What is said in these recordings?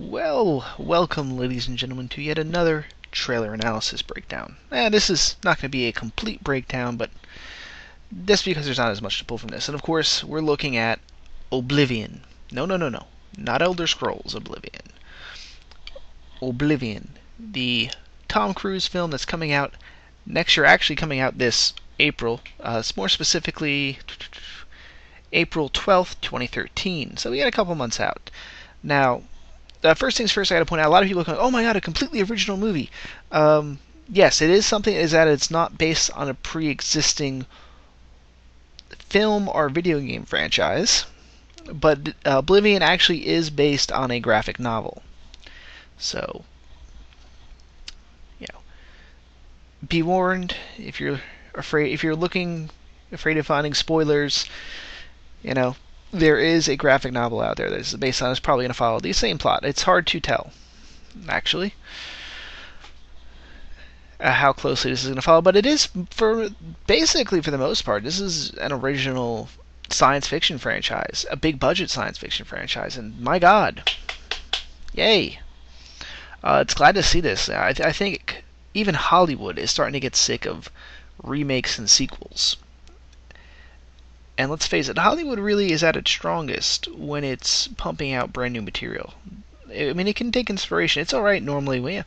Well, welcome, ladies and gentlemen, to yet another trailer analysis breakdown. This is not going to be a complete breakdown, but that's because there's not as much to pull from this. And of course, we're looking at Oblivion. No. Not Elder Scrolls Oblivion. Oblivion, the Tom Cruise film that's coming out next year, actually coming out this April. More specifically, April 12th, 2013. So we got a couple months out. Now, first things first, I got to point out, a lot of people are going, oh my god, a completely original movie. Yes, it is something, is that it's not based on a pre-existing film or video game franchise, but Oblivion actually is based on a graphic novel. So, be warned, if you're afraid of finding spoilers, there is a graphic novel out there that is based on. It's probably going to follow the same plot. It's hard to tell, actually, how closely this is going to follow. But it is, basically, for the most part, this is an original science fiction franchise, a big budget science fiction franchise, and my God, yay! It's glad to see this. I think even Hollywood is starting to get sick of remakes and sequels. And let's face it, Hollywood really is at its strongest when it's pumping out brand new material. I mean, it can take inspiration. It's alright normally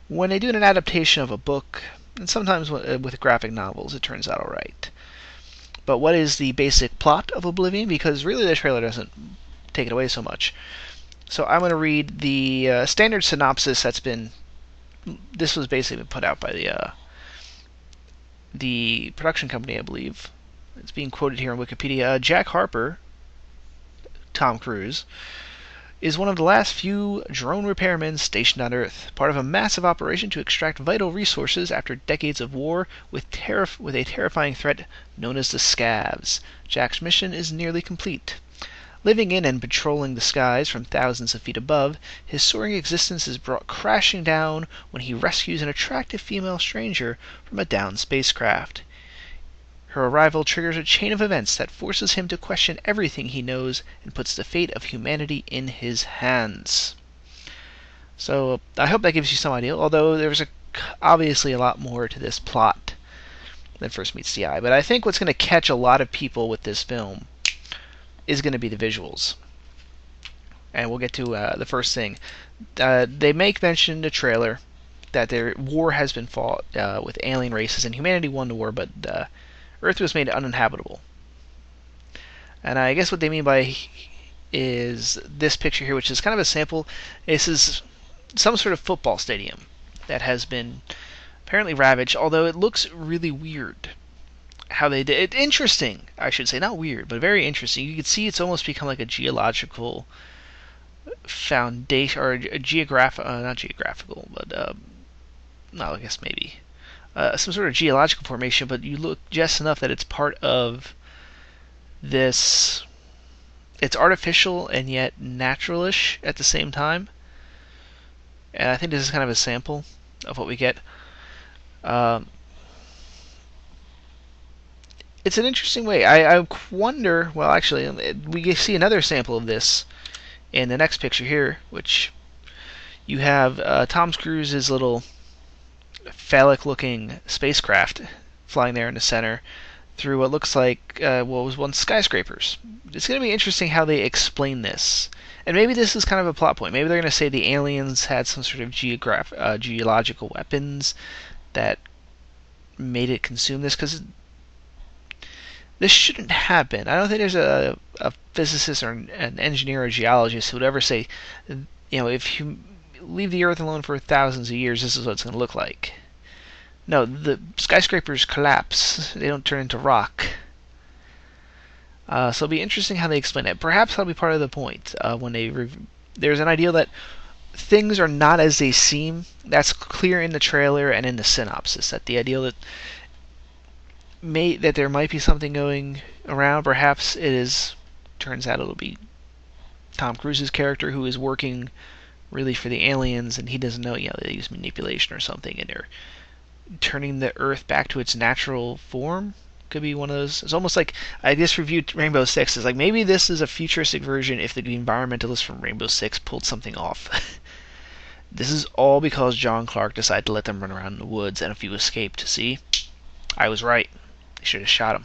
when they do an adaptation of a book, and sometimes with graphic novels, it turns out alright. But what is the basic plot of Oblivion? Because really the trailer doesn't take it away so much. So I'm going to read the standard synopsis this was basically put out by the production company, I believe. It's being quoted here on Wikipedia. Jack Harper, Tom Cruise, is one of the last few drone repairmen stationed on Earth, part of a massive operation to extract vital resources after decades of war with a terrifying threat known as the Scavs. Jack's mission is nearly complete. Living in and patrolling the skies from thousands of feet above, his soaring existence is brought crashing down when he rescues an attractive female stranger from a downed spacecraft. Her arrival triggers a chain of events that forces him to question everything he knows and puts the fate of humanity in his hands. So, I hope that gives you some idea, although there's obviously a lot more to this plot than first meets the eye. But I think what's going to catch a lot of people with this film is going to be the visuals. And we'll get to the first thing. They make mention in the trailer that war has been fought with alien races, and humanity won the war, but Earth was made uninhabitable. And I guess what they mean by is this picture here, which is kind of a sample. This is some sort of football stadium that has been apparently ravaged, although it looks really weird how they did it. Interesting, I should say, not weird, but very interesting. You can see it's almost become like a geological foundation, or a not geographical, but no, I guess maybe some sort of geological formation. But you look just enough that it's part of this. It's artificial and yet naturalish at the same time. And I think this is kind of a sample of what we get. It's an interesting way. I wonder, well, actually, we see another sample of this in the next picture here, which you have Tom Cruise's little phallic-looking spacecraft flying there in the center through what looks like what was once skyscrapers. It's going to be interesting how they explain this. And maybe this is kind of a plot point. Maybe they're going to say the aliens had some sort of geological weapons that made it consume this, because this shouldn't happen. I don't think there's a physicist or an engineer or a geologist who would ever say, if you leave the Earth alone for thousands of years, this is what it's going to look like. No, the skyscrapers collapse. They don't turn into rock. So it'll be interesting how they explain it. Perhaps that'll be part of the point when there's an idea that things are not as they seem. That's clear in the trailer and in the synopsis. That the idea that there might be something going around. Perhaps turns out it'll be Tom Cruise's character who is working really for the aliens, and he doesn't know. They use manipulation or something, and they're turning the Earth back to its natural form. could be one of those. It's almost like I just reviewed Rainbow Six. It's like maybe this is a futuristic version if the environmentalists from Rainbow Six pulled something off. This is all because John Clark decided to let them run around in the woods, and a few escaped. See? I was right. They should have shot him.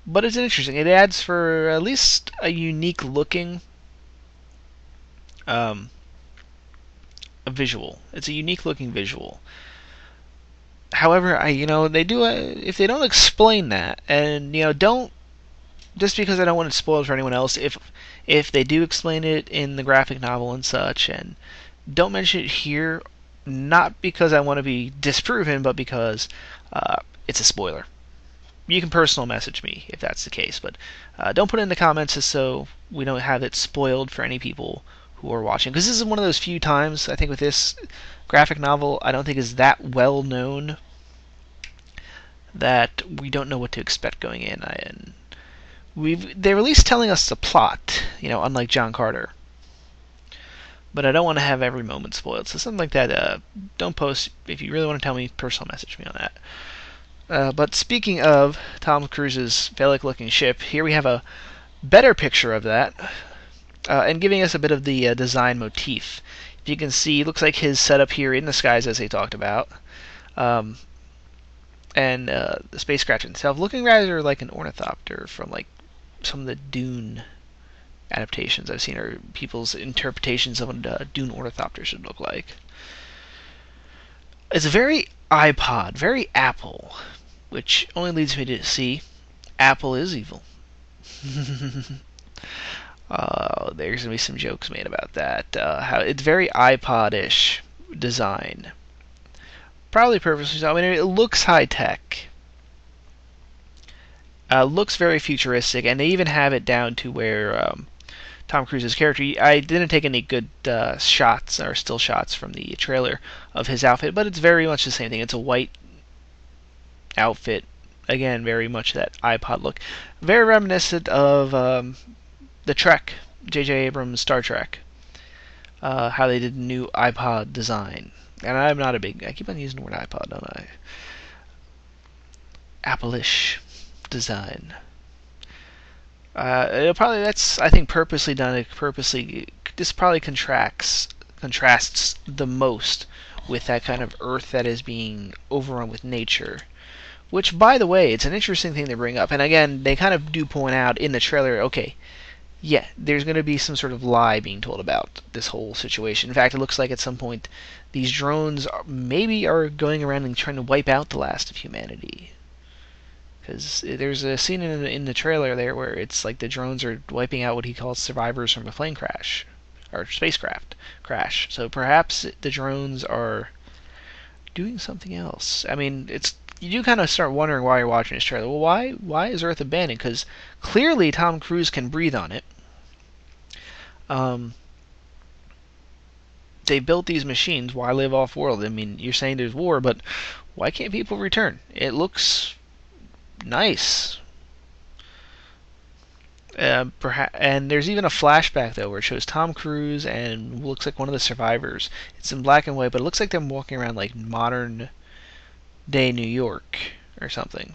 But it's interesting. It adds for at least a unique looking a visual. It's a unique looking visual. However, they do if they don't explain that, and don't, just because I don't want it spoiled for anyone else, if they do explain it in the graphic novel and such, and don't mention it here, not because I want to be disproven, but because it's a spoiler. You can personal message me if that's the case, but don't put it in the comments just so we don't have it spoiled for any people who are watching. Because this is one of those few times, I think, with this graphic novel, I don't think is that well known that we don't know what to expect going in. And they're at least telling us the plot, unlike John Carter. But I don't want to have every moment spoiled. So something like that, don't post. If you really want to tell me, personal message me on that. But speaking of Tom Cruise's phallic-looking ship, here we have a better picture of that, and giving us a bit of the design motif. If you can see, it looks like his setup here in the skies, as they talked about, and the spacecraft itself looking rather like an ornithopter from like some of the Dune adaptations I've seen, or people's interpretations of what a Dune ornithopter should look like. It's very iPod, very Apple, which only leads me to see Apple is evil. There's going to be some jokes made about that. How it's very iPod-ish design. Probably purposely so. I mean, it looks high-tech. Looks very futuristic, and they even have it down to where Tom Cruise's character, I didn't take any good shots or still shots from the trailer of his outfit, but it's very much the same thing. It's a white outfit, again, very much that iPod look, very reminiscent of the Trek, J.J. Abrams' Star Trek, how they did the new iPod design. And I'm not I keep on using the word iPod, don't I? Apple-ish design. That's, I think, purposely done. This probably contrasts the most with that kind of Earth that is being overrun with nature. Which, by the way, it's an interesting thing to bring up. And again, they kind of do point out in the trailer, okay, yeah, there's going to be some sort of lie being told about this whole situation. In fact, it looks like at some point these drones maybe are going around and trying to wipe out the last of humanity. Because there's a scene in the trailer there where it's like the drones are wiping out what he calls survivors from a plane crash, or spacecraft crash. So perhaps the drones are doing something else. I mean, you do kind of start wondering why you're watching this trailer. Well, why is Earth abandoned? Because clearly Tom Cruise can breathe on it. They built these machines. Why live off-world? I mean, you're saying there's war, but why can't people return? It looks nice. And there's even a flashback, though, where it shows Tom Cruise and looks like one of the survivors. It's in black and white, but it looks like them walking around like modern-day New York or something.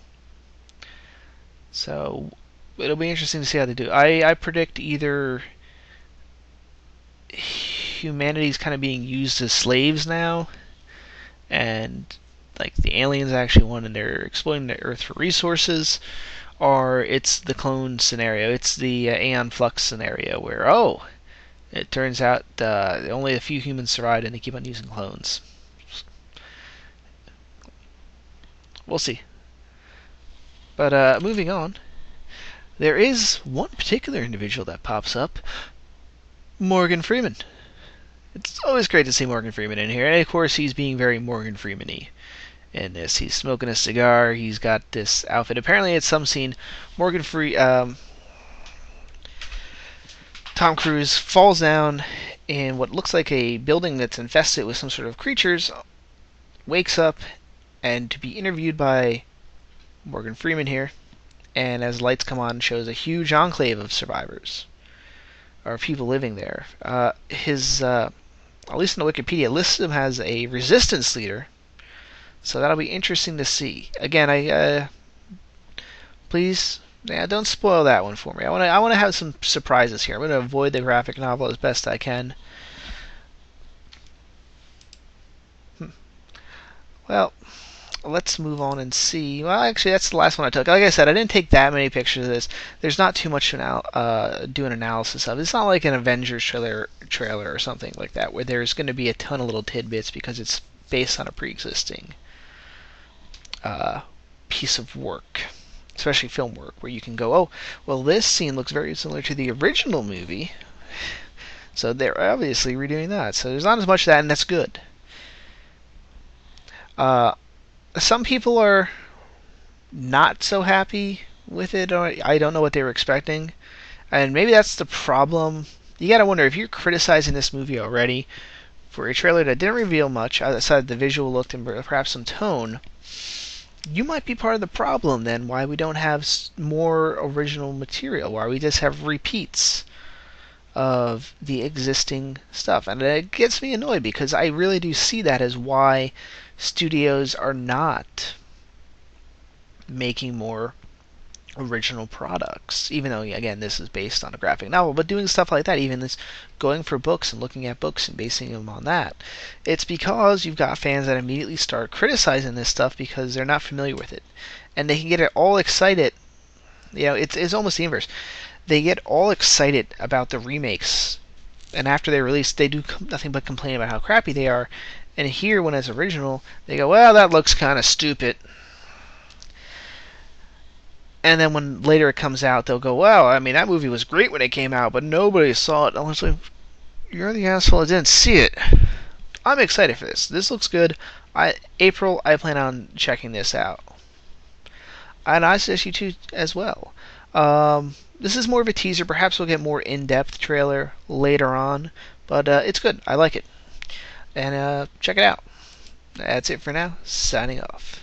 So it'll be interesting to see how they do. I predict either humanity's kind of being used as slaves now, and like the aliens actually won and they're exploiting the Earth for resources, or it's the clone scenario. It's the Aeon Flux scenario where, it turns out only a few humans survived and they keep on using clones. We'll see. But moving on, there is one particular individual that pops up, Morgan Freeman. It's always great to see Morgan Freeman in here, and of course he's being very Morgan Freeman-y in this. He's smoking a cigar, he's got this outfit. Apparently at some scene, Tom Cruise falls down in what looks like a building that's infested with some sort of creatures, wakes up, and to be interviewed by Morgan Freeman here, and as lights come on, shows a huge enclave of survivors, or people living there. At least in the Wikipedia, lists him as a resistance leader, So that'll be interesting to see. Again, please, yeah, don't spoil that one for me. I want to have some surprises here. I'm going to avoid the graphic novel as best I can. Well, let's move on and see. Well, actually, that's the last one I took. Like I said, I didn't take that many pictures of this. There's not too much to do an analysis of. It's not like an Avengers trailer or something like that, where there's going to be a ton of little tidbits because it's based on a pre-existing piece of work, especially film work, where you can go, oh, well, this scene looks very similar to the original movie, so they're obviously redoing that. So there's not as much of that, and that's good. Some people are not so happy with it, or I don't know what they were expecting, and maybe that's the problem. You gotta wonder if you're criticizing this movie already for a trailer that didn't reveal much outside the visual look and perhaps some tone. You might be part of the problem then, why we don't have more original material, why we just have repeats of the existing stuff. And it gets me annoyed because I really do see that as why studios are not making more original products, even though, again, this is based on a graphic novel, but doing stuff like that, even this going for books and looking at books and basing them on that, it's because you've got fans that immediately start criticizing this stuff because they're not familiar with it, and they can get it all excited. It's almost the inverse. They get all excited about the remakes, and after they release, they do nothing but complain about how crappy they are, and here, when it's original, they go, well, that looks kind of stupid. And then when later it comes out, they'll go, well, I mean, that movie was great when it came out, but nobody saw it. I was like, you're the asshole that didn't see it. I'm excited for this. This looks good. April, I plan on checking this out. And I suggest you to as well. This is more of a teaser. Perhaps we'll get more in-depth trailer later on. But it's good. I like it. And check it out. That's it for now. Signing off.